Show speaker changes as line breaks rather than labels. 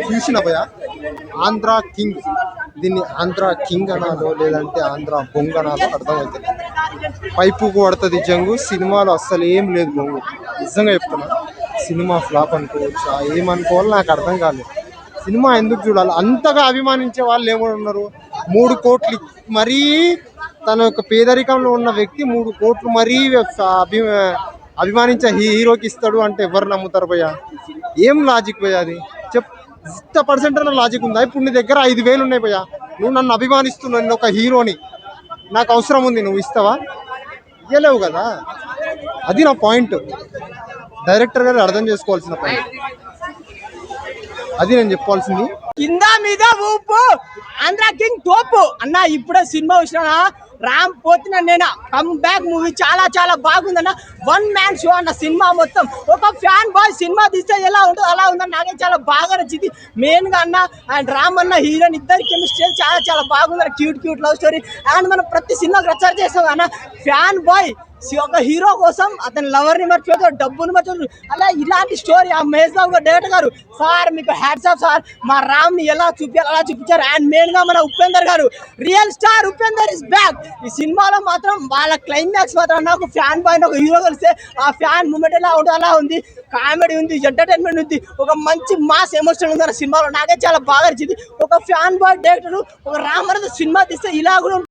చూసిన భయ ఆంధ్ర కింగ్, దీన్ని ఆంధ్ర కింగ్ అనాలో లేదంటే ఆంధ్ర బొంగ్ అనాలో అర్థమవుతుంది. పైపుకు పడుతుంది జంగు, సినిమాలో అస్సలు ఏం లేదు బొంగు. నిజంగా చెప్తున్నా, సినిమా ఫ్లాప్ అనుకోవచ్చా ఏమనుకోవాలి నాకు అర్థం కాలేదు. సినిమా ఎందుకు చూడాలి? అంతగా అభిమానించే వాళ్ళు ఏమైనా ఉన్నారు? 3 కోట్లు మరీ, తన యొక్క పేదరికంలో ఉన్న వ్యక్తి 3 కోట్లు మరీ అభిమానించే హీరోకి ఇస్తాడు అంటే ఎవరు నమ్ముతారు భయ్యా? ఏం లాజిక్ భయ్యా అది? ఇంత పర్సెంట్ అన్న లాజిక్ ఉందా? ఇప్పుడు నీ దగ్గర 5,000 ఉన్నాయి భయ్యా, నువ్వు నన్ను అభిమానిస్తున్నావు, నేను ఒక హీరోని, నాకు అవసరం ఉంది, నువ్వు ఇస్తావా? ఇవ్వలేవు కదా. అది నా పాయింట్. డైరెక్టర్ గారు అర్థం చేసుకోవాల్సిన పాయింట్ అది, నేను చెప్పాల్సింది.
కింద మీద ఊపు ఆంధ్ర కింగ్ తోపు అన్న. ఇప్పుడే సినిమా వచ్చినా రామ్ పోతున్నా నేను కమ్ బ్యాక్ మూవీ చాలా చాలా బాగుందన్న. 1 మ్యాన్ షో అన్న సినిమా మొత్తం. ఒక ఫ్యాన్ బాయ్ సినిమా తీస్తే ఎలా ఉంటుందో అలా ఉందన్న. నాకే చాలా బాగా నచ్చింది. మెయిన్ గా అన్న అండ్ రామ్ అన్న హీరోయిన్ ఇద్దరి కెమిస్ట్రీ చాలా చాలా బాగుందన్న. Cute love story. అండ్ మనం ప్రతి సినిమాకి రచ్చర్ చేస్తాం అన్న. ఫ్యాన్ బాయ్ ఒక హీరో కోసం అతని లవర్ ని మర్చిపోతాడు, డబ్బుని మర్చిపోతాడు. అలా ఇలాంటి స్టోరీ ఆ మహేష్ బాబు డైరెక్టర్ గారు సార్ మీకు హ్యాట్స్ ఆఫ్ సార్. మా రామ్ ని ఎలా చూపించాలి అలా చూపించారు. అండ్ మెయిన్ గా మన ఉపేందర్ గారు, real star Upender is back. ఈ సినిమాలో మాత్రం వాళ్ళ క్లైమాక్స్ మాత్రం నాకు ఫ్యాన్ బాయ్ ఒక హీరో కలిస్తే ఆ ఫ్యాన్ మూమెంట్ ఎలా ఉంటుంది అలా ఉంది. కామెడీ ఉంది, ఎంటర్టైన్మెంట్ ఉంది, ఒక మంచి మాస్ ఎమోషన్ ఉంది ఆ సినిమాలో. నాకే చాలా బాగా నచ్చింది. ఒక ఫ్యాన్ బాయ్ డైరెక్టర్ ఒక రామ్ అనేది సినిమా తీస్తే ఇలా కూడా